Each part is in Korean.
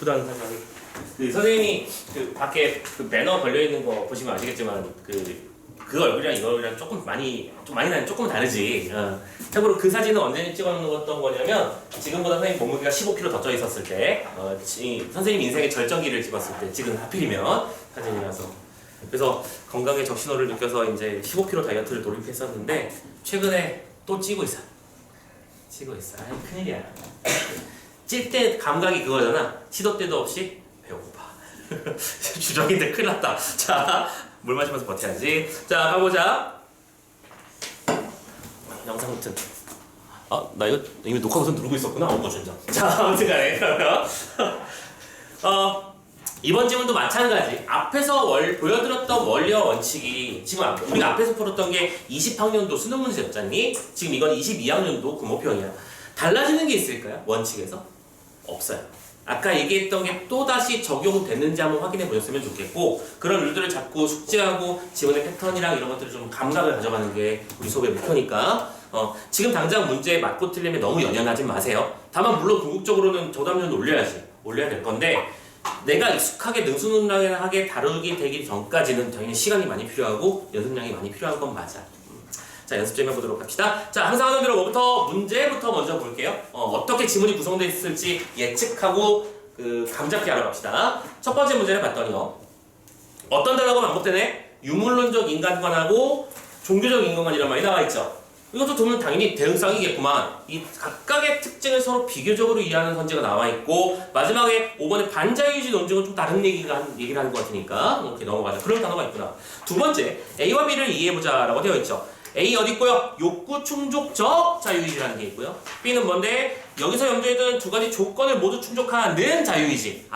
부담 상관이. 그 선생님이 그 밖에 그 배너 걸려 있는 거 보시면 아시겠지만 그 얼굴이랑 이 얼굴이랑 조금 많이 나는 조금 다르지. 참고로 그 사진은 언제 찍어놓았던 거냐면 지금보다 선생님 몸무게가 15kg 더 쪄 있었을 때, 선생님 인생의 절정기를 찍었을 때 지금 하필이면 사진이라서. 그래서 건강의 적신호를 느껴서 이제 15kg 다이어트를 돌입했었는데 최근에 또 찌고 있어. 아이 큰일이야. 찔 때 감각이 그거잖아. 시도 때도 없이 배고파. 주정인데 큰일 났다. 자, 물 마시면서 버텨야지. 자, 가보자. 영상 버튼. 나 이거 이미 녹화 버튼 누르고 있었구나. 진짜. 자, 아무튼 간에 그러면 이번 질문도 마찬가지. 앞에서 보여드렸던 원리와 원칙이 지금 우리가 앞에서 풀었던 게 20학년도 수능 문제였잖니? 지금 이건 22학년도 구모평이야. 달라지는 게 있을까요? 원칙에서? 없어요. 아까 얘기했던 게 또다시 적용됐는지 한번 확인해 보셨으면 좋겠고, 그런 룰들을 자꾸 숙지하고 지문의 패턴이랑 이런 것들을 좀 감각을 가져가는 게 우리 수업의 목표니까 지금 당장 문제에 맞고 틀림에 너무 연연하지 마세요. 다만 물론 궁극적으로는 정답률은 올려야 될 건데 내가 익숙하게 능수능란하게 다루게 되기 전까지는 당연히 시간이 많이 필요하고 연습량이 많이 필요한 건 맞아. 자, 연습 좀 해보도록 합시다. 자, 항상 하는 대로 문제부터 먼저 볼게요. 어떻게 지문이 구성되어 있을지 예측하고 감잡기 하러 갑시다. 첫 번째 문제를 봤더니요. 어떤 단어가 반복되네? 유물론적 인간관하고 종교적 인간관이란 말이 나와 있죠. 이것도 보면 당연히 대응쌍이겠구만. 이 각각의 특징을 서로 비교적으로 이해하는 선지가 나와 있고, 마지막에 5번의 반자유주의 논증은 좀 다른 얘기를 하는 것 같으니까 이렇게 넘어가자. 그런 단어가 있구나. 두 번째, A와 B를 이해해보자 라고 되어 있죠. A 어디 있고요? 욕구 충족적 자유의지라는 게 있고요. B는 뭔데? 여기서 염두에 두 가지 조건을 모두 충족하는 자유의지.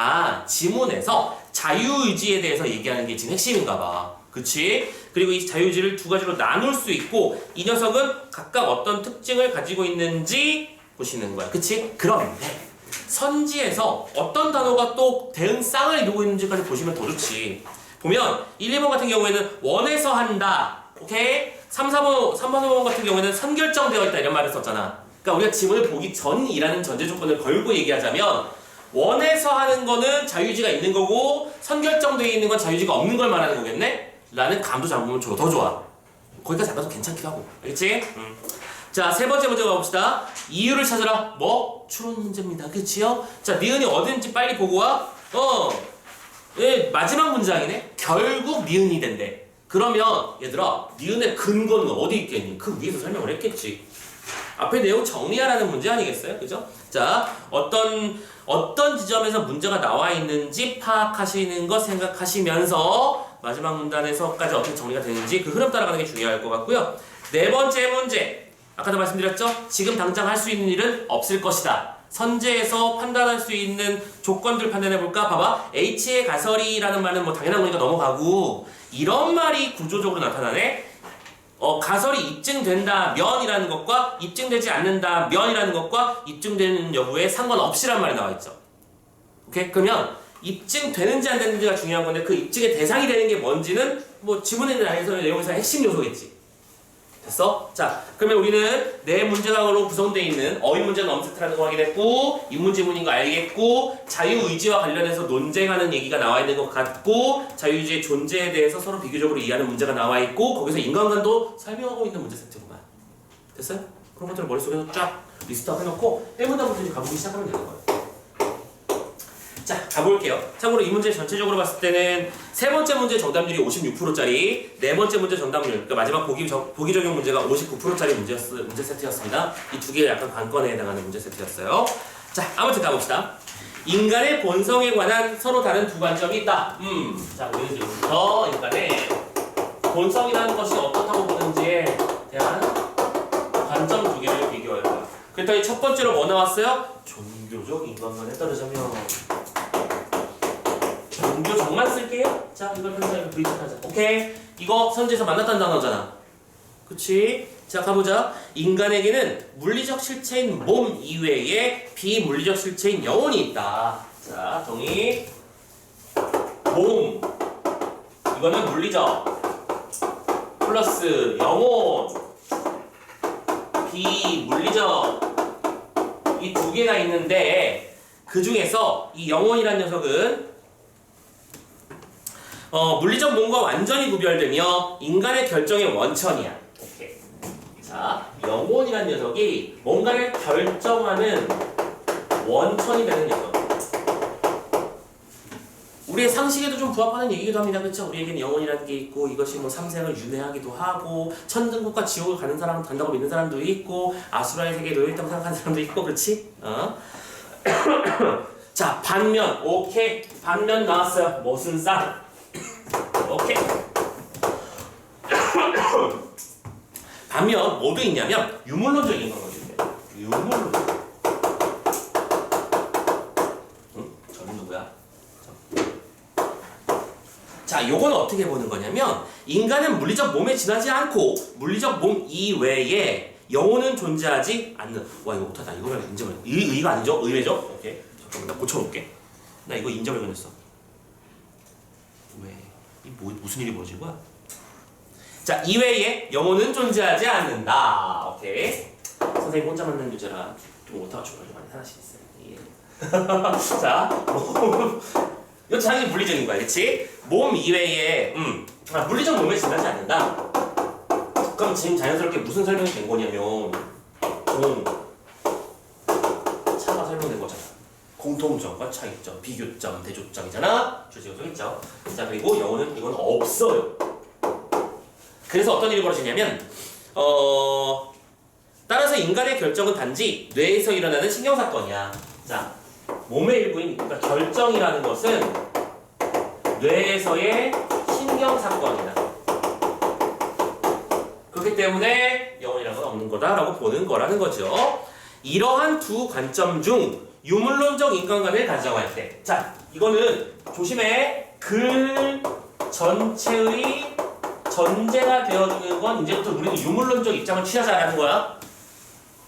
지문에서 자유의지에 대해서 얘기하는 게 지금 핵심인가 봐. 그치? 그리고 이 자유의지를 두 가지로 나눌 수 있고, 이 녀석은 각각 어떤 특징을 가지고 있는지 보시는 거야. 그치? 그런데 선지에서 어떤 단어가 또 대응쌍을 이루고 있는지까지 보시면 더 좋지. 보면 1, 2번 같은 경우에는 원해서 한다. 오케이? 3, 4번 같은 경우에는 선결정되어 있다 이런 말을 썼잖아. 그러니까 우리가 지문을 보기 전이라는 전제 조건을 걸고 얘기하자면 원해서 하는 거는 자유의지가 있는 거고 선결정되어 있는 건 자유의지가 없는 걸 말하는 거겠네? 라는 감도 잡으면 더 좋아. 거기까지 잡아도 괜찮기도 하고. 알겠지? 자, 세 번째 문제 가봅시다. 이유를 찾으라. 추론 문제입니다. 그치요? 자, 니은이 어딘지 빨리 보고 와. 마지막 문장이네. 결국 니은이 된대. 그러면 얘들아, 니은의 근거는 어디 있겠니? 그 위에서 설명을 했겠지. 앞에 내용 정리하라는 문제 아니겠어요? 그죠? 자, 어떤 지점에서 문제가 나와 있는지 파악하시는 것 생각하시면서 마지막 문단에서까지 어떻게 정리가 되는지 그 흐름 따라가는 게 중요할 것 같고요. 네 번째 문제. 아까도 말씀드렸죠? 지금 당장 할 수 있는 일은 없을 것이다. 선제에서 판단할 수 있는 조건들 판단해볼까? 봐봐. H의 가설이라는 말은 당연한 거니까 넘어가고, 이런 말이 구조적으로 나타나네. 가설이 입증된다 면이라는 것과 입증되지 않는다 면이라는 것과 입증되는 여부에 상관없이란 말이 나와 있죠. 오케이? 그러면 입증되는지 안 되는지가 중요한 건데 그 입증의 대상이 되는 게 뭔지는 지문에 대해서는 내용에서 핵심 요소겠지. 됐어? 자, 그러면 우리는 네 문제강으로 구성되어 있는 어휘 문제는 엄세트라는 거 확인했고, 인문지문인 거 알겠고, 자유의지와 관련해서 논쟁하는 얘기가 나와 있는 것 같고, 자유의지의 존재에 대해서 서로 비교적으로 이해하는 문제가 나와 있고, 거기서 인간관도 설명하고 있는 문제 세트구만. 됐어요? 그런 것들을 머릿속에서 쫙 리스트업 해놓고 1문단부터 가보기 시작하면 되는 거예요. 자, 가볼게요. 참고로 이 문제 전체적으로 봤을 때는 세 번째 문제 정답률이 56%짜리, 네 번째 문제 정답률, 그러니까 마지막 보기 적용 문제가 59%짜리 문제 세트였습니다. 이 두 개가 약간 관건에 해당하는 문제 세트였어요. 자, 아무튼 가봅시다. 인간의 본성에 관한 서로 다른 두 관점이 있다. 자, 우리는 지금부터 인간의 본성이라는 것이 어떻다고 보는지에 대한 관점 두 개를 비교할 거야. 그랬더니 첫 번째로 뭐 나왔어요? 종교적 인간관에 따르자면. 종교적만 쓸게요. 자, 이걸 현상에 브리책하자. 오케이. 이거 선지에서 만났다는 단어잖아. 그치? 자, 가보자. 인간에게는 물리적 실체인 몸 이외에 비물리적 실체인 영혼이 있다. 자, 정의. 몸. 이거는 물리적. 플러스 영혼. 비물리적. 이 두 개가 있는데 그 중에서 이 영혼이라는 녀석은 물리적 몸과 완전히 구별되며 인간의 결정의 원천이야. 오케이. 자, 영혼이라는 녀석이 뭔가를 결정하는 원천이 되는 녀석. 우리의 상식에도 좀 부합하는 얘기기도 합니다. 그렇죠? 우리에게는 영혼이라는 게 있고 이것이 뭐 삼생을 윤회하기도 하고 천등국과 지옥을 가는 사람은 간다고 믿는 사람도 있고 아수라의 세계에 놓여있다고 생각하는 사람도 있고 그렇지? 자, 반면. 오케이. 반면 나왔어요. 무슨 쌍? 오케이. 반면 뭐도 있냐면 유물론적인 거거든요. 유물론. 저는 누구야? 자, 요건 어떻게 보는 거냐면 인간은 물리적 몸에 지나지 않고 물리적 몸 이외에 영혼은 존재하지 않는. 와, 이거 못하다. 이거를 인정을. 의가 아니죠? 의외죠? 오케이. 잠깐만, 나 고쳐놓을게. 나 이거 인정을 걸렸어. 왜? 무슨 일이 벌어진 거야? 자, 이외에 영혼은 존재하지 않는다. 오케이. 선생님 혼자 만든 교재라 좀 못하고 좀 많이 하나씩 있어요. 예. 자, 이거 당연히 물리적인 거야, 그렇지? 몸 이외에 물리적 몸에 지나지 않는다. 그럼 지금 자연스럽게 무슨 설명이 된 거냐면 차가 설명된 거잖아. 공통점과 차이점, 비교점, 대조점이잖아. 주제 요소 있죠. 자, 그리고 영혼은 이건 없어요. 그래서 어떤 일이 벌어지냐면 따라서 인간의 결정은 단지 뇌에서 일어나는 신경사건이야. 자, 몸의 일부인 그러니까 결정이라는 것은 뇌에서의 신경사건이다. 그렇기 때문에 영혼이라는 건 없는 거다라고 보는 거라는 거죠. 이러한 두 관점 중 유물론적 인간관을 가정할 때, 자, 이거는 조심해. 글 전체의 전제가 되어주는 건 이제부터 우리는 유물론적 입장을 취하자라는 거야.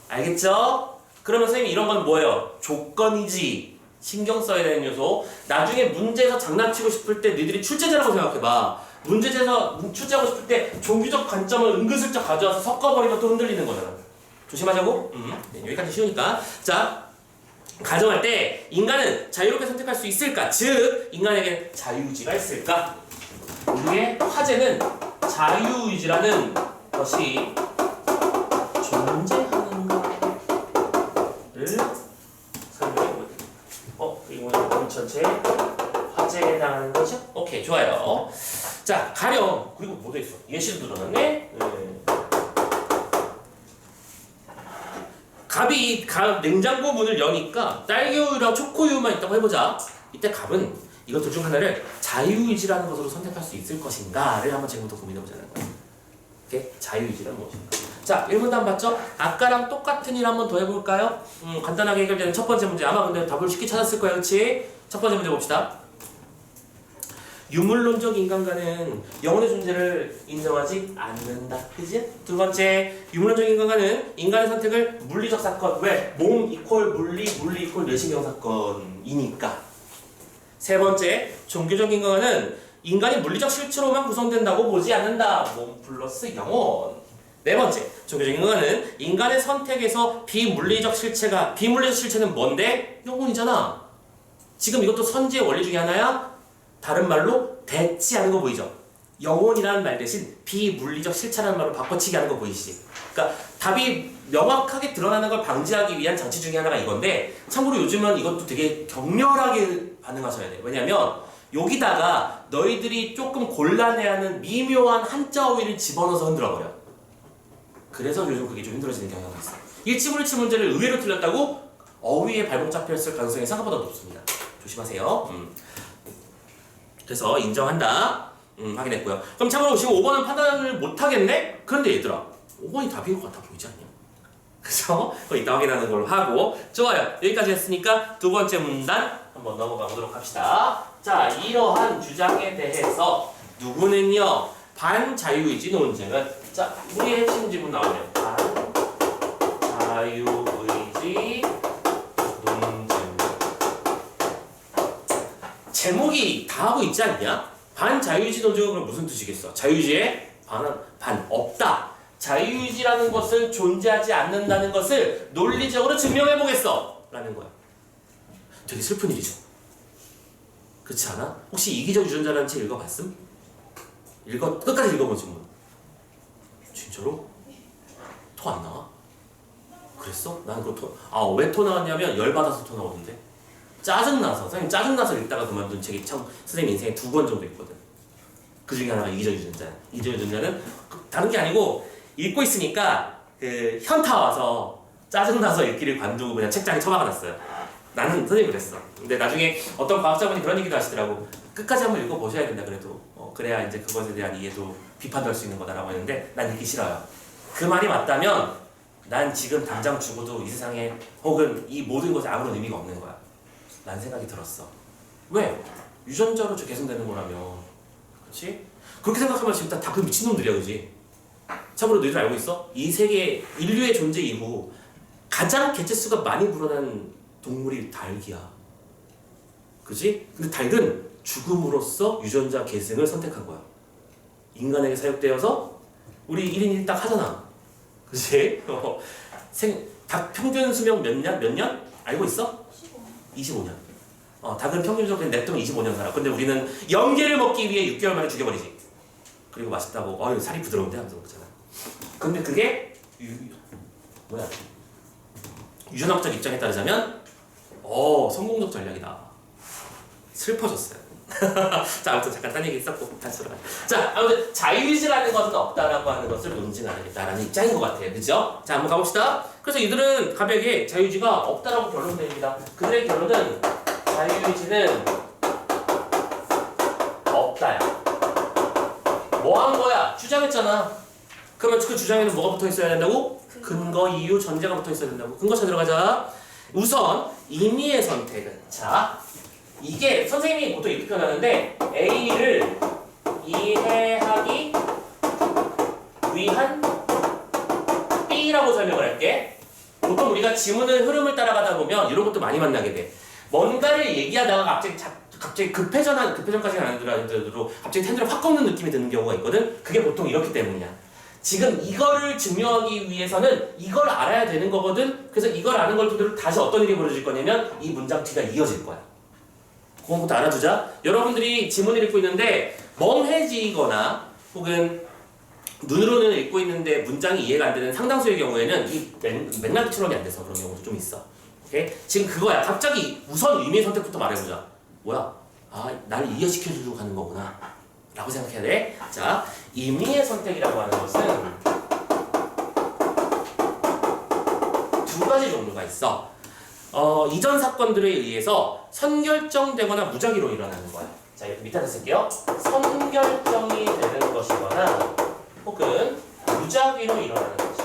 알겠죠? 그러면 선생님이 이런 건 뭐예요? 조건이지. 신경 써야 되는 요소. 나중에 문제에서 장난치고 싶을 때 너희들이 출제자라고 생각해봐. 문제에서 출제하고 싶을 때 종교적 관점을 은근슬쩍 가져와서 섞어버리면 또 흔들리는 거잖아. 조심하자고. 네, 여기까지 쉬우니까. 자, 가정할 때 인간은 자유롭게 선택할 수 있을까? 즉, 인간에게 자유의지가 있을까? 우리의 화제는 자유의지라는 것이 존재하는가를 설명해보겠습니다. 이거 전체 화제에 해당하는 거죠? 오케이, 좋아요. 자, 가령, 그리고 뭐도 있어? 예시도 들어놨네? 갑이 냉장고 문을 여니까 딸기우유랑 초코우유만 있다고 해보자. 이때 갑은 이것 둘 중 하나를 자유의지라는 것으로 선택할 수 있을 것인가를 한번 지금부터 고민해보자는 거야. 오케이? 자유의지란 무엇인가? 자, 1번 답 봤죠? 아까랑 똑같은 일 한번 더 해볼까요? 간단하게 해결되는 첫 번째 문제. 아마 근데 답을 쉽게 찾았을 거야, 그렇지? 첫 번째 문제 봅시다. 유물론적 인간과는 영혼의 존재를 인정하지 않는다. 그지? 두 번째, 유물론적 인간과는 인간의 선택을 물리적 사건. 왜? 몸 이퀄 물리, 물리 이퀄 뇌신경 사건이니까. 세 번째, 종교적 인간과는 인간이 물리적 실체로만 구성된다고 보지 않는다. 몸 플러스 영혼. 네 번째, 종교적 인간과는 인간의 선택에서 비물리적 실체는 뭔데? 영혼이잖아. 지금 이것도 선지의 원리 중에 하나야. 다른 말로 대치하는 거 보이죠? 영혼이라는 말 대신 비물리적 실체라는 말로 바꿔치기 하는 거 보이시지? 그러니까 답이 명확하게 드러나는 걸 방지하기 위한 장치 중에 하나가 이건데, 참고로 요즘은 이것도 되게 격렬하게 반응하셔야 돼요. 왜냐면 여기다가 너희들이 조금 곤란해하는 미묘한 한자 어휘를 집어넣어서 흔들어버려. 그래서 요즘 그게 좀 힘들어지는 경향이 있어요. 일치불일치 문제를 의외로 틀렸다고 어휘에 발목 잡혔을 가능성이 생각보다 높습니다. 조심하세요. 그래서 인정한다. 확인했고요. 그럼 참고로 지금 5번은 판단을 못하겠네? 그런데 얘들아, 5번이 답인 것 같아 보이지 않냐? 그래서 그거 이따 확인하는 걸로 하고. 좋아요. 여기까지 했으니까 두 번째 문단 한번 넘어가 보도록 합시다. 자, 이러한 주장에 대해서 누구는요, 반자유의지 논쟁은, 자, 우리의 핵심 지문 나오네요. 반자유의지 논쟁. 제목이 다 하고 있지 않냐? 반자유의지 논쟁은 그럼 무슨 뜻이겠어? 자유의지에 반 없다. 자유의지라는 것은 존재하지 않는다는 것을 논리적으로 증명해보겠어 라는 거야. 되게 슬픈 일이죠. 그렇지 않아? 혹시 이기적 유전자라는 책 읽어봤음? 끝까지 읽어보지 뭐. 진짜로? 토 안 나와? 그랬어? 난 그거 왜 토 나왔냐면 열받아서 토 나오던데. 짜증나서. 선생님 짜증나서 읽다가 그만둔 책이 참 선생님 인생에 2권 정도 있거든. 그 중에 하나가 이기적 유전자야. 이기적 유전자는 다른 게 아니고 읽고 있으니까 그 현타 와서 짜증나서 읽기를 관두고 그냥 책장에 처박아놨어요. 나는 선생님 그랬어. 근데 나중에 어떤 과학자분이 그런 얘기도 하시더라고. 끝까지 한번 읽어보셔야 된다 그래도. 그래야 이제 그것에 대한 이해도 비판도 할 수 있는 거다라고 했는데 난 읽기 싫어요. 그 말이 맞다면 난 지금 당장 죽어도 이 세상에 혹은 이 모든 것에 아무런 의미가 없는 거야. 난 생각이 들었어. 왜? 유전자로 개선되는 거라며. 그렇지? 그렇게 생각하면 지금 다 그 미친놈들이야, 그지? 참고로 너희들 알고 있어? 이 세계 인류의 존재 이후 가장 개체수가 많이 불어난 동물이 닭이야. 그지? 근데 닭은 죽음으로써 유전자 계승을 선택한 거야. 인간에게 사육되어서 우리 1인 1닭 하잖아. 그지? 닭 평균 수명 몇 년? 알고 있어? 25년. 닭은 평균적으로 그냥 냅두면 25년 살아. 근데 우리는 연계를 먹기 위해 6개월 만에 죽여버리지. 그리고 맛있다고, 살이 부드러운데? 하면서 그러잖아. 근데 그게, 유전학적 입장에 따르자면, 성공적 전략이다. 슬퍼졌어요. 자, 아무튼 잠깐 딴 얘기 있었고, 다시 돌아가요. 자, 아무튼 자유의지라는 것은 없다라고 하는 것을 논증하겠다라는 입장인 것 같아요. 그죠? 자, 한번 가봅시다. 그래서 이들은 가볍게 자유의지가 없다라고 결론 내립니다. 그들의 결론은 자유의지는 없다야. 뭐 한 거야? 주장했잖아. 그러면 그 주장에는 뭐가 붙어 있어야 된다고? 근거, 이유, 전제가 붙어 있어야 된다고. 근거 찾으러 가자. 우선 임의의 선택은, 자, 이게 선생님이 보통 이렇게 표현하는데 A를 이해하기 위한 B라고 설명을 할게. 보통 우리가 지문의 흐름을 따라가다 보면 이런 것도 많이 만나게 돼. 뭔가를 얘기하다가 갑자기 급회전까지는 아니더라도 갑자기 텐드를 확 꺾는 느낌이 드는 경우가 있거든. 그게 보통 이렇기 때문이야. 지금 이거를 증명하기 위해서는 이걸 알아야 되는 거거든. 그래서 이걸 아는 걸 토대로 다시 어떤 일이 벌어질 거냐면 이 문장 뒤가 이어질 거야. 그것부터 알아두자. 여러분들이 지문을 읽고 있는데 멍해지거나 혹은 눈으로는 읽고 있는데 문장이 이해가 안 되는 상당수의 경우에는 이 맥락이 추론이 안 돼서 그런 경우도 좀 있어. 오케이? 지금 그거야. 갑자기 우선 의미의 선택부터 말해보자. 뭐야? 날 이해시켜주려고 하는 거구나. 라고 생각해야 돼. 자, 임의의 선택이라고 하는 것은 두 가지 종류가 있어. 이전 사건들에 의해서 선결정되거나 무작위로 일어나는 거야. 자, 이렇게 밑에다 쓸게요. 선결정이 되는 것이거나 혹은 무작위로 일어나는 것이.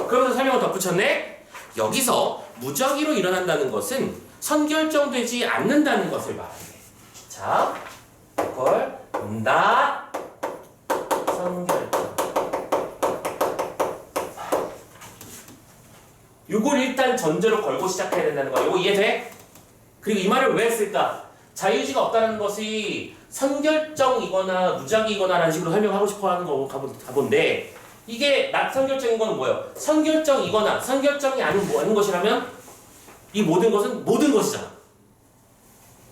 그러면서 설명을 덧붙였네. 여기서 무작위로 일어난다는 것은 선결정되지 않는다는 것을 말하네. 자, 그걸 not 선결정. 요걸 일단 전제로 걸고 시작해야 된다는 거야. 요거 이해돼? 그리고 이 말을 왜 했을까? 자유의지가 없다는 것이 선결정이거나 무작위이거나라는 식으로 설명하고 싶어 하는 거 가본데 이게 낙선결정인 거는 뭐예요? 선결정이거나 선결정이 아닌 것이라면 이 모든 것은 모든 것이잖아.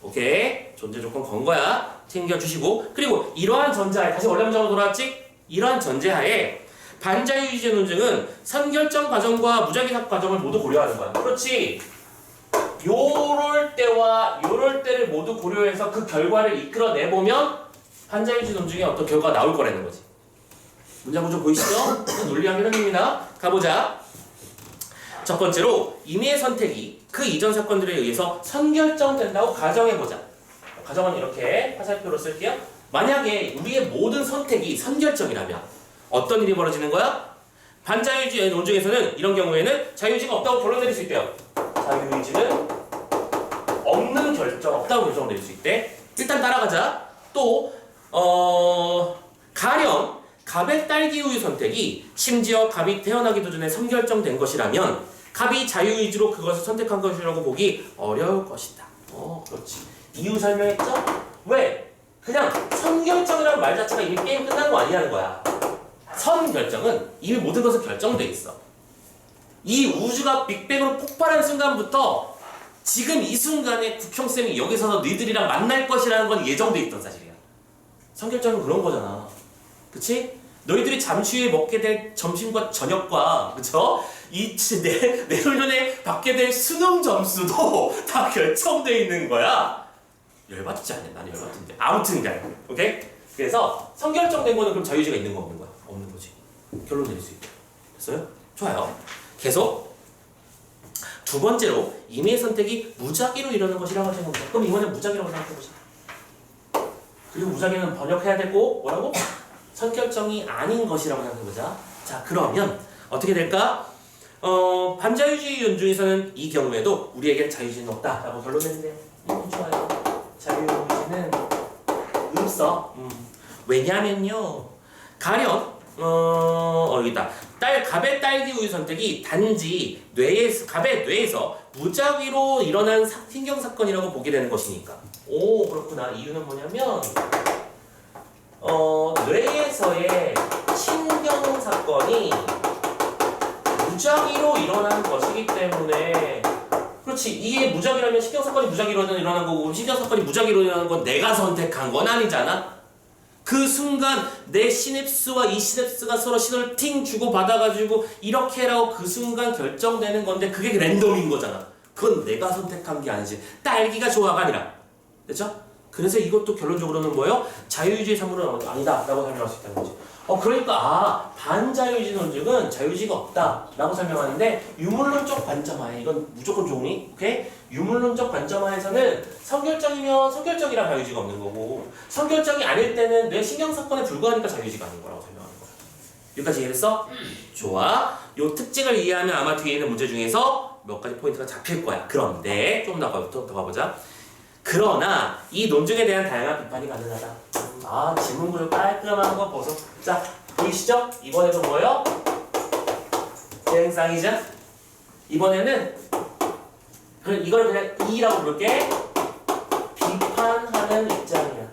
오케이? 존재 조건 건 거야. 챙겨주시고 그리고 이러한 전제하에 다시 원래 문장으로 돌아왔지? 이러한 전제하에 반자유의지 논증은 선결정 과정과 무작위 과정을 모두 고려하는 거야. 그렇지? 요럴 때와 요럴 때를 모두 고려해서 그 결과를 이끌어내보면 반자유의지 논증에 어떤 결과가 나올 거라는 거지. 문장 구조 보이시죠? 논리학 흐름입니다. 가보자. 첫 번째로 임의의 선택이 그 이전 사건들에 의해서 선결정된다고 가정해보자. 가정은 이렇게 화살표로 쓸게요. 만약에 우리의 모든 선택이 선결정이라면 어떤 일이 벌어지는 거야? 반자유의지 논증에서는 이런 경우에는 자유의지가 없다고 결론 내릴 수 있대요. 자유의지는 없는 결정, 없다고 결정 내릴 수 있대. 일단 따라가자. 또 가령 갑의 딸기 우유 선택이 심지어 갑이 태어나기도 전에 선결정된 것이라면 갑이 자유의지로 그것을 선택한 것이라고 보기 어려울 것이다. 그렇지. 이유 설명했죠? 왜? 그냥 선결정이라는 말 자체가 이미 게임 끝난 거 아니냐는 거야. 선결정은 이미 모든 것은 결정돼 있어. 이 우주가 빅뱅으로 폭발한 순간부터 지금 이 순간에 국형쌤이 여기서 너희들이랑 만날 것이라는 건 예정돼 있던 사실이야. 성결정은 그런 거잖아. 그치? 너희들이 잠시 후에 먹게 될 점심과 저녁과, 그쵸? 내후년에 받게 될 수능 점수도 다 결정돼 있는 거야. 열받지 않냐? 나는 열받던데. 아무튼 간에. 오케이? 그래서 선결정된 거는 그럼 자유의지가 있는 거 없는 거야? 없는 거지. 결론 내릴 수 있게. 됐어요? 좋아요. 계속. 두 번째로 임의의 선택이 무작위로 일어나는 것이라고 생각해보자. 그럼 이거는 무작위라고 생각해보자. 그리고 무작위는 번역해야 되고 뭐라고? 선결정이 아닌 것이라고 생각해보자. 자, 그러면 어떻게 될까? 반자유주의 연중에서는 이 경우에도 우리에게 자유주의는 없다라고 결론 내는데요. 좋아요. 자유주의는 없어. 왜냐면요. 가령 여기 있다. 갑의 딸기 우유 선택이 단지 갑의 뇌에서 무작위로 일어난 신경 사건이라고 보게 되는 것이니까. 오, 그렇구나. 이유는 뭐냐면 뇌에서의 신경 사건이 무작위로 일어난 것이기 때문에. 그렇지. 이게 무작위라면 신경 사건이 무작위로 일어난 거고, 신경 사건이 무작위로 일어나는 건 내가 선택한 건 아니잖아. 그 순간 내 시냅스와 이 시냅스가 서로 신호를 팅 주고 받아가지고 이렇게 해라고 그 순간 결정되는 건데, 그게 랜덤인 거잖아. 그건 내가 선택한 게 아니지. 딸기가 좋아가 아니라. 됐죠? 그래서 이것도 결론적으로는 뭐예요? 자유주의 산물은 아니다 라고 설명할 수 있다는 거지. 그러니까 반자유주의 논증은 자유주의가 없다 라고 설명하는데, 유물론적 관점하에 이건 무조건 종이. 오케이? 유물론적 관점하에서는 선결정이면 선결정이라 자유주의가 없는 거고, 선결정이 아닐 때는 뇌 신경사건에 불과하니까 자유주의가 아닌 거라고 설명하는 거야. 여기까지 이해했어? 좋아. 요 특징을 이해하면 아마 뒤에 있는 문제 중에서 몇 가지 포인트가 잡힐 거야. 그런데 좀 더 가보자. 그러나 이 논증에 대한 다양한 비판이 가능하다. 지문구조 깔끔한 거 보소. 자, 보이시죠? 이번에도 뭐예요? 대행상이죠? 이번에는 이걸 그냥 E라고 부를게. 비판하는 입장이야.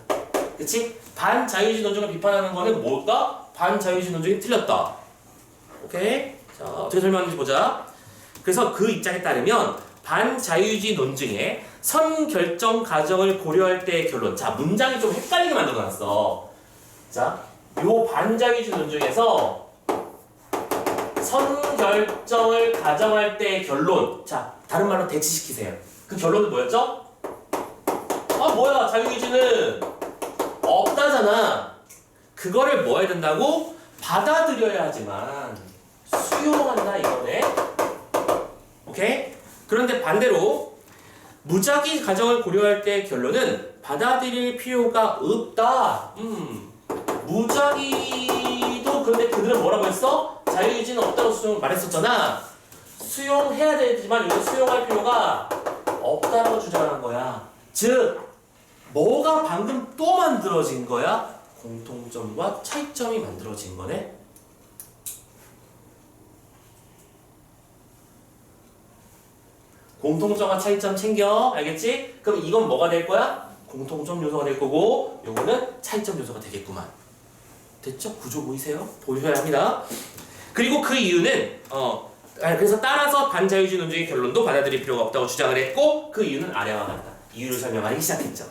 그치? 반자유주의 논증을 비판하는 거는 뭘까? 반자유주의 논증이 틀렸다. 오케이? 자, 어떻게 설명하는지 보자. 그래서 그 입장에 따르면 반자유주의 논증의 선결정 과정을 고려할 때의 결론. 자, 문장이 좀 헷갈리게 만들어놨어. 자, 요 반자유주의 논증에서 선결정을 가정할 때의 결론. 자, 다른 말로 대치시키세요. 그 결론은 뭐였죠? 뭐야, 자유의지는 없다잖아. 그거를 뭐 해야 된다고? 받아들여야 하지만 수용한다 이거네. 오케이? 그런데 반대로 무작위 가정을 고려할 때 결론은 받아들일 필요가 없다. 무작위도 그런데 그들은 뭐라고 했어? 자유의지는 없다고 말했었잖아. 수용해야 되지만 이거 수용할 필요가 없다라고 주장하는 거야. 즉, 뭐가 방금 또 만들어진 거야? 공통점과 차이점이 만들어진 거네. 공통점과 차이점 챙겨. 알겠지? 그럼 이건 뭐가 될 거야? 공통점 요소가 될 거고, 요거는 차이점 요소가 되겠구만. 됐죠? 구조 보이세요? 보셔야 합니다. 그리고 그 이유는 그래서 따라서 반자유주의 논증의 결론도 받아들일 필요가 없다고 주장을 했고, 그 이유는 아래와 같다. 이유를 설명하기 시작했죠.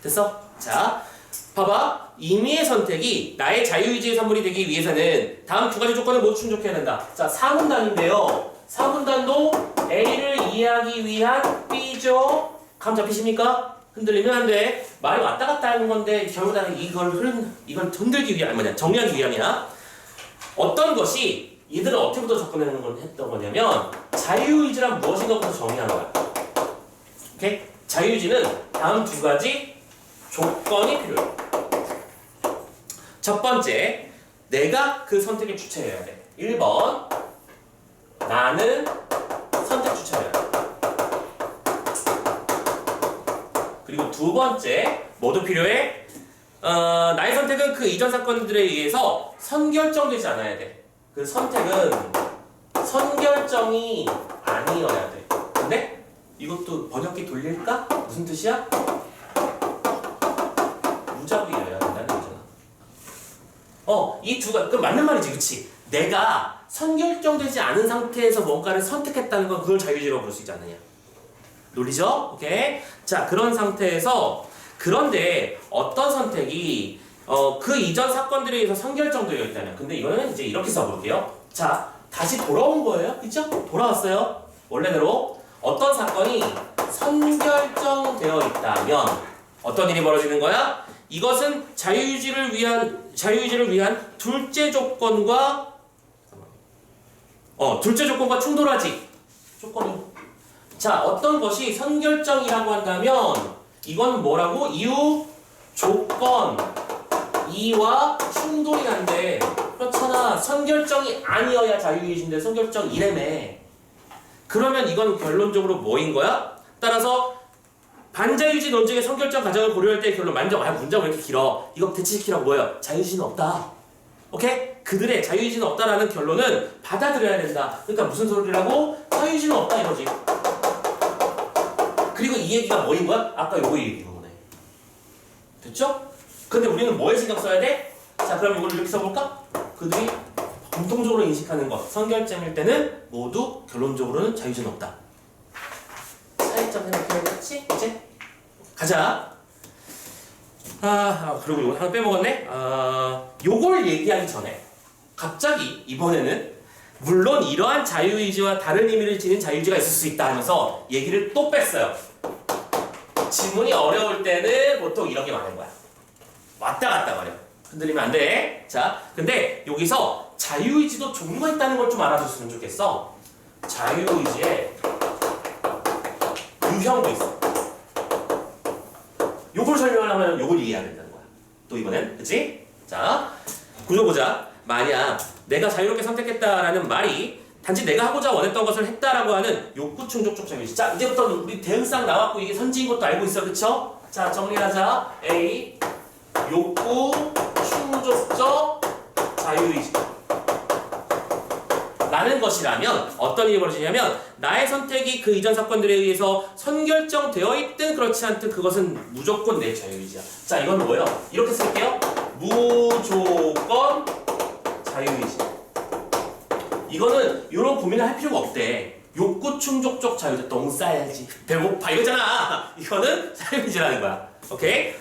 됐어? 자, 봐봐. 임의의 선택이 나의 자유의지의 산물이 되기 위해서는 다음 두 가지 조건을 모두 충족해야 된다. 자, 4문단인데요. 4문단도 A를 이해하기 위한 B죠. 감 잡히십니까? 흔들리면 안 돼. 말이 왔다 갔다 하는 건데 결국 다 이걸 흔들기 위한, 정리하기 위함이야. 어떤 것이 얘들은 어떻게부터 접근하는 걸 했던 거냐면, 자유의지란 무엇인가부터 정의하는 거야. 오케이? 자유의지는 다음 두 가지 조건이 필요해. 첫 번째, 내가 그 선택을 주체해야 돼. 1번, 나는 선택 주체해야 돼. 그리고 두 번째, 뭐도 필요해? 나의 선택은 그 이전 사건들에 의해서 선결정되지 않아야 돼. 그 선택은 선결정이 아니어야 돼. 근데 이것도 번역기 돌릴까? 무슨 뜻이야? 무작위여야 된다는 거잖아. 이 두 가지, 그 맞는 말이지, 그치? 내가 선결정되지 않은 상태에서 뭔가를 선택했다는 건 그걸 자유의지라고 부를 수 있지 않느냐. 논리죠? 오케이? 자, 그런 상태에서 그런데 어떤 선택이 그 이전 사건들에 의해서 선결정되어 있다면 근데 이거는 이제 이렇게 써볼게요. 자, 다시 돌아온 거예요. 그죠? 돌아왔어요. 원래대로 어떤 사건이 선결정되어 있다면 어떤 일이 벌어지는 거야? 이것은 자유유지를 위한 둘째 조건과 충돌하지. 조건이. 자, 어떤 것이 선결정이라고 한다면 이건 뭐라고? 이유, 조건, 이와 충돌이 난데 그렇잖아. 선결정이 아니어야 자유유지인데 선결정이라며. 그러면 이건 결론적으로 뭐인 거야? 따라서 반자유지 논증의 선결정 과정을 고려할 때 결론 문제가 왜 이렇게 길어? 이거 대체시키라고 뭐예요? 자유유지는 없다. 오케이? 그들의 자유유지는 없다라는 결론은 받아들여야 된다. 그러니까 무슨 소리라고? 자유유지는 없다 이거지. 그리고 이 얘기가 뭐인 거야? 아까 요거 얘기인 거네. 됐죠? 근데 우리는 뭐에 신경 써야 돼? 자, 그럼 이걸 이렇게 써볼까? 그들이 공통적으로 인식하는 것, 선결점일 때는 모두 결론적으로는 자유유지는 없다. 차이점 생각해야겠지? 이제? 가자. 그리고 이거 하나 빼먹었네? 요걸 얘기하기 전에 갑자기 이번에는 물론 이러한 자유의지와 다른 의미를 지닌 자유의지가 있을 수 있다 하면서 얘기를 또 뺐어요. 지문이 어려울 때는 보통 이렇게 말하는 거야. 왔다 갔다 말이야. 흔들리면 안 돼. 자, 근데 여기서 자유의지도 종류가 있다는 걸 좀 알아줬으면 좋겠어. 자유의지에 유형도 있어. 요걸 설명하려면 요걸 이해해야 된다는 거야. 또 이번엔, 그치? 자, 구조 보자. 만약 내가 자유롭게 선택했다라는 말이 단지 내가 하고자 원했던 것을 했다라고 하는 욕구 충족적 자유의지. 자, 이제부터 우리 대응상 나왔고 이게 선지인 것도 알고 있어, 그쵸? 자, 정리하자. A, 욕구 충족적 자유의지. 라는 것이라면 어떤 일이 벌어지냐면 나의 선택이 그 이전 사건들에 의해서 선결정되어 있든 그렇지 않든 그것은 무조건 내 자유의지야. 자, 이건 뭐예요? 이렇게 쓸게요. 무조건 자유의지. 이거는 이런 고민을 할 필요가 없대. 욕구 충족적 자유의지. 똥 싸야지. 배고파 이거잖아. 이거는 자유의지라는 거야. 오케이?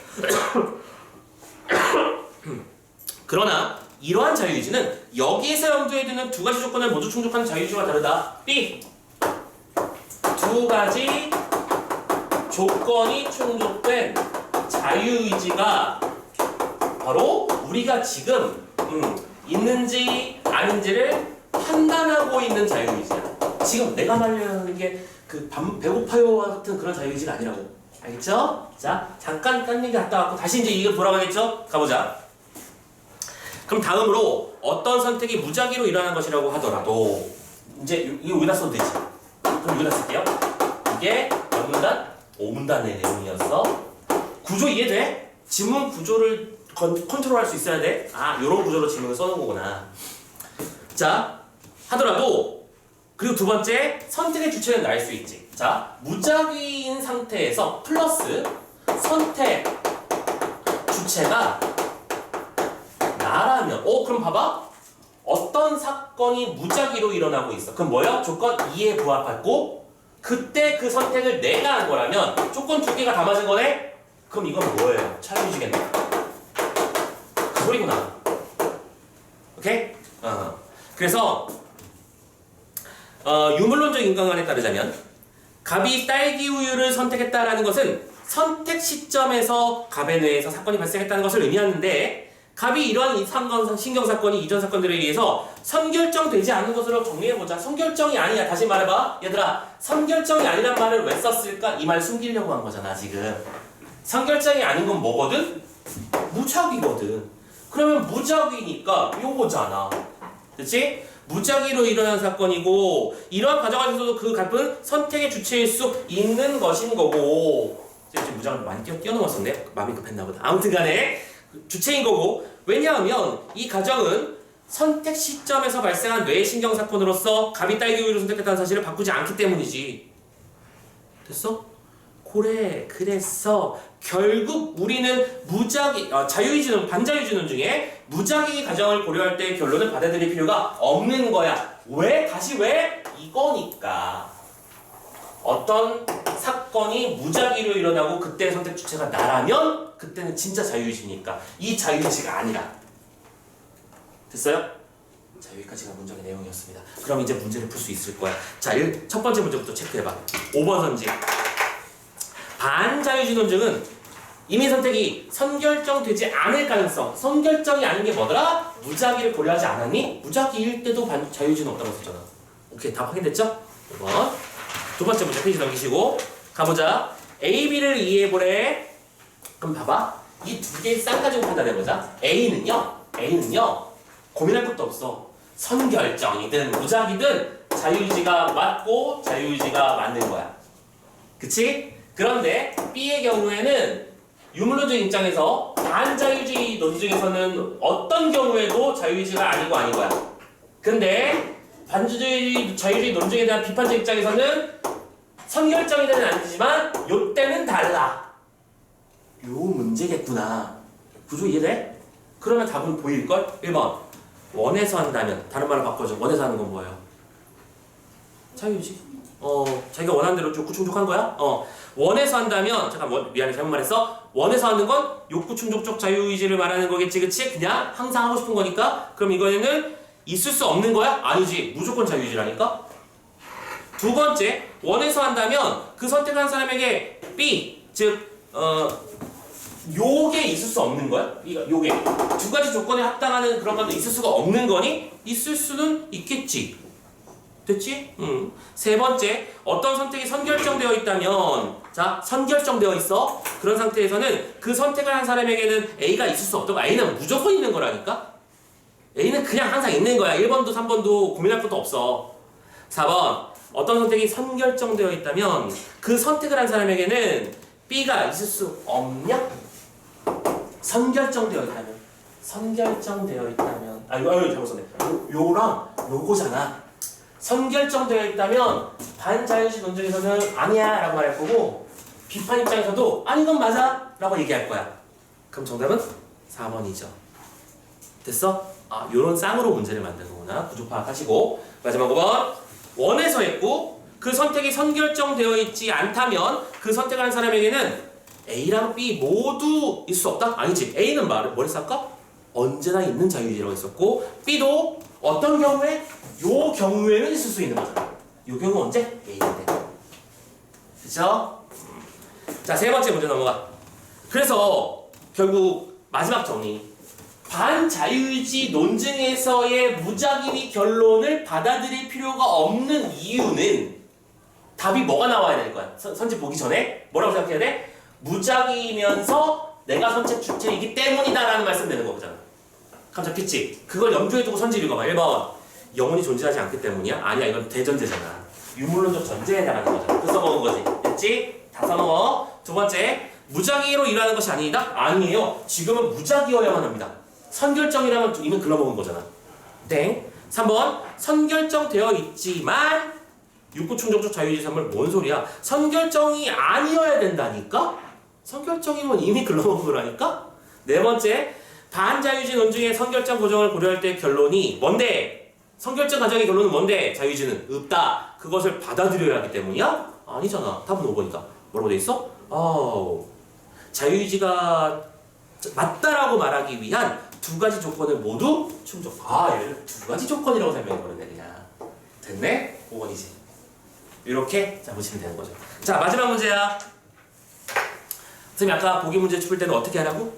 그러나 이러한 자유의지는 여기에서 염두에 두는 두 가지 조건을 모두 충족하는 자유의지와 다르다. B. 두 가지 조건이 충족된 자유의지가 바로 우리가 지금 있는지 아닌지를 판단하고 있는 자유의지야. 지금 내가 말하는 게 그 배고파요와 같은 그런 자유의지가 아니라고. 알겠죠? 자, 잠깐 딴 얘기 갔다 왔고 다시 이제 이거 돌아가겠죠? 가보자. 그럼 다음으로 어떤 선택이 무작위로 일어나는 것이라고 하더라도 이제 이거 여기다 써도 되지. 그럼 여기다 쓸게요. 이게 몇 문단? 5문단의 내용이었어. 구조 이해돼? 지문 구조를 컨트롤할 수 있어야 돼. 요런 구조로 지문을 써놓은 거구나. 자, 하더라도 그리고 두 번째, 선택의 주체는 나일 수 있지. 자, 무작위인 상태에서 플러스 선택 주체가 나라면 그럼 봐봐. 어떤 사건이 무작위로 일어나고 있어. 그럼 뭐야? 조건 2에 부합하고 그때 그 선택을 내가 한 거라면 조건 두 개가 다 맞은 거네? 그럼 이건 뭐예요? 자유의지겠네. 그 소리구나. 오케이? 그래서 유물론적 인간관에 따르자면 갑이 딸기 우유를 선택했다라는 것은 선택 시점에서 갑의 뇌에서 사건이 발생했다는 것을 의미하는데 갑이 이러한 신경사건이 이전 사건들에 의해서 선결정되지 않는 것으로 정리해보자. 선결정이 아니야. 다시 말해봐. 얘들아, 선결정이 아니란 말을 왜 썼을까? 이 말 숨기려고 한 거잖아 지금. 선결정이 아닌 건 뭐거든? 무작위거든. 그러면 무작위니까 요거잖아. 그치? 무작위로 일어난 사건이고 이러한 과정에서도 그 갑은 선택의 주체일 수 있는 것인 거고. 지금 무작위를 많이 뛰어넘었었네. 마음이 급했나 보다. 아무튼 간에 주체인 거고. 왜냐하면 이 가정은 선택 시점에서 발생한 뇌신경 사건으로서 갑이 딸기 우유를 선택했다는 사실을 바꾸지 않기 때문이지. 됐어? 그래서 결국 우리는 자유의지는 반자유의지론 중에 무작위 가정을 고려할 때의 결론을 받아들일 필요가 없는 거야. 왜? 다시 왜? 이거니까. 어떤 사건이 무작위로 일어나고 그때 선택 주체가 나라면 그때는 진짜 자유의지니까 이 자유의지가 아니라. 됐어요? 자, 여기까지가 문장의 내용이었습니다. 그럼 이제 문제를 풀 수 있을 거야. 자, 첫 번째 문제부터 체크해봐. 5번 선지. 반자유주의 논증은 이미 선택이 선결정되지 않을 가능성. 선결정이 아닌 게 뭐더라? 무작위를 고려하지 않았니? 무작위일 때도 자유주의는 없다고 했었잖아. 오케이, 다 확인됐죠? 5번. 두 번째 문제 페이지 넘기시고 가보자. A, B를 이해해보래. 그럼 봐봐. 이 두 개의 쌍 가지고 판단해보자. A는요 고민할 것도 없어. 선결정이든 무작위든 자유의지가 맞고 자유의지가 맞는 거야. 그치? 그런데 B의 경우에는 유물론적 입장에서 반자유주의 논증에서는 어떤 경우에도 자유의지가 아니고 아닌 거야. 근데 자유주의 논증에 대한 비판적 입장에서는 선결정이는 아니지만 요때는 달라. 요 문제겠구나. 구조 이해돼? 그러면 답은 보일걸? 1번 원해서 한다면, 다른 말로 바꿔줘. 원해서 하는 건 뭐예요? 자유의지. 자기가 원하는 대로 욕구 충족한 거야? 원해서 한다면, 잠깐 미안해 잘못 말했어. 원해서 하는 건 욕구 충족적 자유의지를 말하는 거겠지, 그치? 그냥 항상 하고 싶은 거니까. 그럼 이거는 있을 수 없는 거야? 아니지. 무조건 자유의지라니까? 두 번째, 원해서 한다면 그 선택한 사람에게 B, 즉 요게 있을 수 없는 거야? 요게 두 가지 조건에 합당하는 그런 건 있을 수가 없는 거니? 있을 수는 있겠지. 됐지? 세 번째, 어떤 선택이 선결정되어 있다면, 자, 선결정되어 있어. 그런 상태에서는 그 선택을 한 사람에게는 A가 있을 수 없다고. A는 무조건 있는 거라니까? A는 그냥 항상 있는 거야. 1번도 3번도 고민할 것도 없어. 4번, 어떤 선택이 선결정되어 있다면 그 선택을 한 사람에게는 B가 있을 수 없냐? 선결정되어 있다면 이거 잘못 썼네. 요랑 요거잖아. 선결정되어 있다면 반자유주의 논증에서는 아니야 라고 말할 거고, 비판 입장에서도 아니 이건 맞아 라고 얘기할 거야. 그럼 정답은 4번이죠. 됐어? 요런 쌍으로 문제를 만든 거구나. 구조 파악하시고. 마지막 5번, 원해서 했고 그 선택이 선결정되어 있지 않다면 그 선택하는 사람에게는 A랑 B 모두 있을 수 없다? 아니지. A는 뭘 했을까? 언제나 있는 자유의지라고 했었고, B도 어떤 경우에? 요 경우에는 있을 수 있는 거잖아. 요 경우 언제? A인데. 그쵸? 자, 세 번째 문제 넘어가. 그래서 결국 마지막 정리. 반자유의지 논증에서의 무작위 결론을 받아들일 필요가 없는 이유는 답이 뭐가 나와야 될 거야? 선지 보기 전에 뭐라고 생각해야 돼? 무작위이면서 내가 선택 주체이기 때문이다라는 말씀 되는 거잖아. 감 잡혔지? 그걸 염두에 두고 선지 읽어봐. 1번 영혼이 존재하지 않기 때문이야? 아니야, 이건 대전제잖아. 유물론적 전제에 나가는 거잖아. 그 써먹은 거지. 됐지? 다 써먹어. 두 번째, 무작위로 일하는 것이 아니다? 아니에요. 지금은 무작위여야만 합니다. 선결정이라면 이미 글러먹은 거잖아. 땡. 3번 선결정되어 있지만 욕구 충족적 자유의지 선물. 뭔 소리야? 선결정이 아니어야 된다니까? 선결정이면 이미 글러먹은 거라니까? 네 번째, 반자유의지 논증의 선결정 고정을 고려할 때 결론이 뭔데? 선결정 과정의 결론은 뭔데? 자유의지는 없다. 그것을 받아들여야 하기 때문이야? 아니잖아. 답은 5번이다. 뭐라고 돼 있어? 자유의지가 맞다라고 말하기 위한 두 가지 조건을 모두 충족. 얘를 두 가지 조건이라고 설명해버렸네 그냥. 됐네? 5번이지. 이렇게 보시면 되는 거죠. 자, 마지막 문제야. 선생님 아까 보기 문제 풀 때는 어떻게 하라고?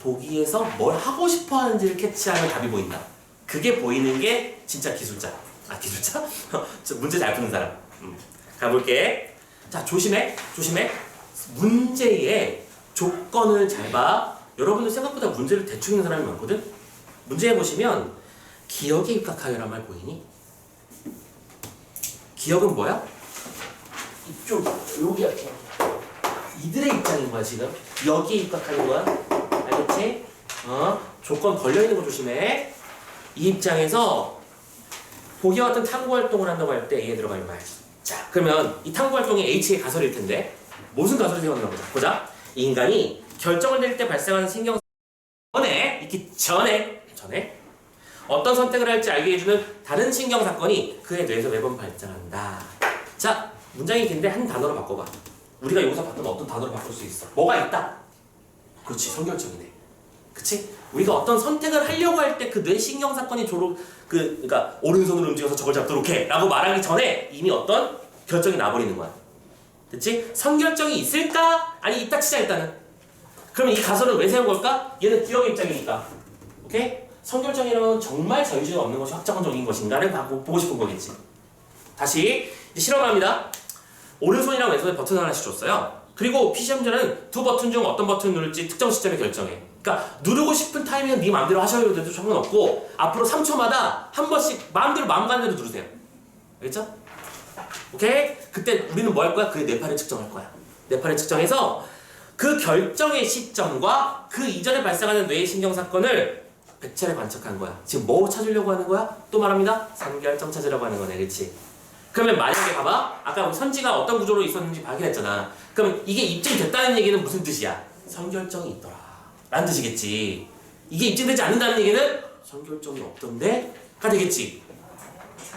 보기에서 뭘 하고 싶어 하는지를 캐치하면 답이 보인다. 그게 보이는 게 진짜 기술자. 기술자? 문제 잘 푸는 사람. 가볼게. 자, 조심해. 문제의 조건을 잘 봐. 여러분들 생각보다 문제를 대충 읽는 사람이 많거든? 문제에 보시면 기억에 입각하여란 말 보이니? 기억은 뭐야? 이쪽, 여기야. 이들의 입장인 거야 지금. 여기에 입각하는 거야. 알겠지? 조건 걸려있는 거 조심해. 이 입장에서 보기와 같은 탐구활동을 한다고 할 때 A에 들어가는 말. 자, 그러면 이 탐구활동이 H의 가설일 텐데 무슨 가설이 생각나 보자. 이 인간이 결정을 내릴 때 발생하는 신경 있기 전에 어떤 선택을 할지 알게 해주는 다른 신경 사건이 그의 뇌에서 매번 발생한다. 자, 문장이 긴데 한 단어로 바꿔봐. 우리가 여기서 봤던 어떤 단어로 바꿀 수 있어. 뭐가 있다? 그렇지, 선결정이네. 그치? 우리가 어떤 선택을 하려고 할 때 그 뇌신경 사건이 그러니까 오른손으로 움직여서 저걸 잡도록 해 라고 말하기 전에 이미 어떤 결정이 나버리는 거야. 됐지? 선결정이 있을까? 아니 있다 치자 일단은. 그럼 이 가설은 왜 세운 걸까? 얘는 기억의 입장이니까. 오케이? 선결정이라면 정말 자유주의가 없는 것이 확정적인 것인가를 보고 싶은 거겠지. 다시 이제 실험을 합니다. 오른손이랑 왼손에 버튼 하나씩 줬어요. 그리고 PC 문제는 두 버튼 중 어떤 버튼 누를지 특정 시점에 결정해. 그러니까 누르고 싶은 타이밍은 네 마음대로 하셔도 돼도 상관없고 앞으로 3초마다 한 번씩 마음대로 마음 가는 대로 누르세요. 알겠죠? 오케이? 그때 우리는 뭐 할 거야? 그의 뇌파를 측정할 거야. 뇌파를 측정해서 그 결정의 시점과 그 이전에 발생하는 뇌의 신경 사건을 100차례 관측한 거야. 지금 뭐 찾으려고 하는 거야? 또 말합니다. 선결정 찾으려고 하는 거네. 그렇지? 그러면 만약에 봐봐. 아까 선지가 어떤 구조로 있었는지 발견했잖아. 그럼 이게 입증됐다는 얘기는 무슨 뜻이야? 선결정이 있더라 라는 뜻이겠지. 이게 입증되지 않는다는 얘기는 선결정이 없던데? 가 되겠지.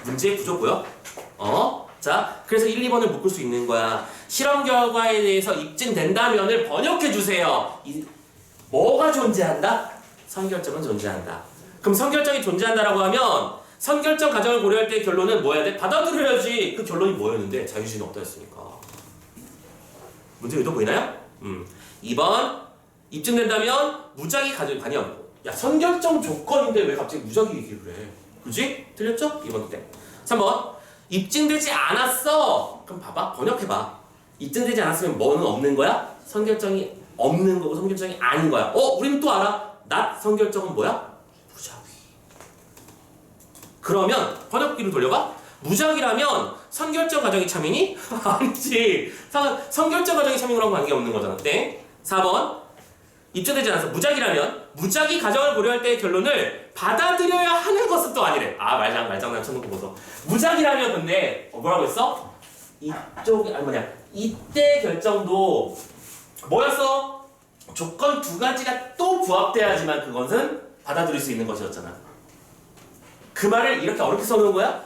문제의 구조고요. 자, 그래서 1, 2번을 묶을 수 있는 거야. 실험 결과에 대해서 입증된다면을 번역해주세요. 뭐가 존재한다? 선결정은 존재한다. 그럼 선결정이 존재한다라고 하면 선결정 과정을 고려할 때 결론은 뭐 해야 돼? 받아들여야지. 그 결론이 뭐였는데? 자유주의는 없다였으니까. 문제 의도 보이나요? 2번 입증된다면 무작위 가정 아니야. 야 선결정 조건인데 왜 갑자기 무작위 얘기를 해? 그지? 틀렸죠? 2번 때. 3번 입증되지 않았어. 그럼 봐봐. 번역해봐. 입증되지 않았으면 뭐는 없는 거야? 선결정이 없는 거고 선결정이 아닌 거야. 우리는 또 알아. not 선결정은 뭐야? 무작위. 그러면 번역기로 돌려봐. 무작위라면 선결정 과정이 참이니? 아니지. 선결정 과정이 참인 거랑 관계없는 거잖아. 네. 4번 입증되지 않아서 무작위라면 무작위 과정을 고려할 때의 결론을 받아들여야 하는 것은 또 아니래. 말장난 쳐놓고 보소. 무작위라면 근데 뭐라고 했어? 이때 결정도 뭐였어? 조건 두 가지가 또 부합돼야지만 그것은 받아들일 수 있는 것이었잖아. 그 말을 이렇게 어렵게 써놓은 거야?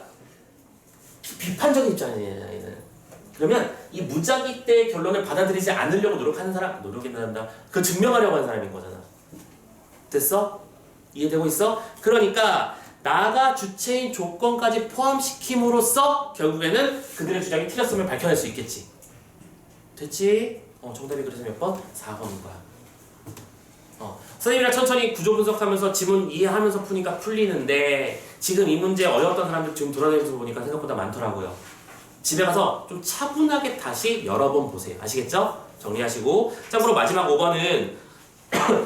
비판적인 입장이야. 그러면 이 무작위 때의 결론을 받아들이지 않으려고 노력하는 사람, 노력한다. 그 증명하려고 하는 사람인 거잖아. 됐어? 이해되고 있어? 그러니까 나가 주체인 조건까지 포함시킴으로써 결국에는 그들의 주장이 틀렸음을 밝혀낼 수 있겠지. 됐지? 정답이 그래서 몇 번? 4번인 거야. 선생님이랑 천천히 구조 분석하면서 지문 이해하면서 푸니까 풀리는데 지금 이 문제 어려웠던 사람들 지금 돌아다니면서 보니까 생각보다 많더라고요. 집에 가서 좀 차분하게 다시 여러 번 보세요. 아시겠죠? 정리하시고. 참고로 마지막 5번은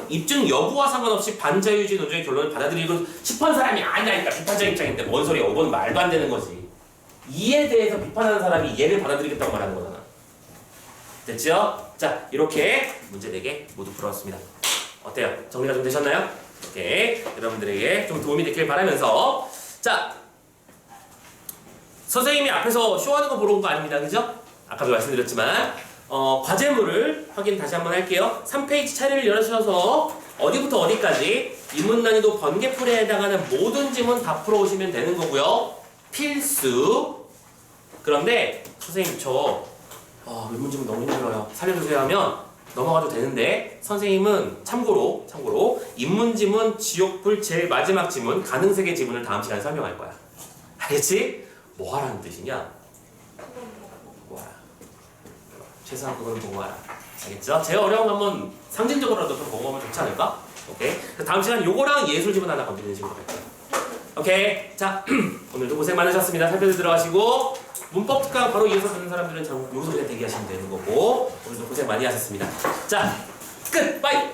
입증 여부와 상관없이 반자유주의 논쟁의 결론을 받아들이고 싶은 사람이 아니라니까. 비판적 입장인데 뭔 소리야. 5번은 말도 안 되는 거지. 이에 대해서 비판하는 사람이 얘를 받아들이겠다고 말하는 거잖아. 됐죠? 자, 이렇게 문제 4개 모두 풀어왔습니다. 어때요? 정리가 좀 되셨나요? 오케이. 여러분들에게 좀 도움이 됐길 바라면서 자, 선생님이 앞에서 쇼하는 거 보러 온 거 아닙니다. 그죠? 아까도 말씀드렸지만 과제물을 확인 다시 한번 할게요. 3페이지 차례를 열어주셔서 어디부터 어디까지 인문 난이도 번개풀이에 해당하는 모든 지문 다 풀어오시면 되는 거고요. 필수. 그런데 선생님 저 인문지문 너무 힘들어요. 살려주세요 하면 넘어가도 되는데 선생님은 참고로 인문지문, 지옥불, 제일 마지막 지문, 가능세계 지문을 다음 시간에 설명할 거야. 알겠지? 뭐 하라는 뜻이냐? 뭐하라. 최소한 그거는 보고 하라. 알겠죠? 제일 어려운 거 한번 상징적으로라도 좀 보고 하면 좋지 않을까? 오케이? 다음 시간 요거랑 예술 지문 하나 건드리는 식으로 할게요. 오케이? 자, 오늘도 고생 많으셨습니다. 살펴서 들어가시고 문법 특강 바로 이어서 듣는 사람들은 여기서 그냥 대기하시면 되는 거고 오늘도 고생 많이 하셨습니다. 자, 끝! 빠이!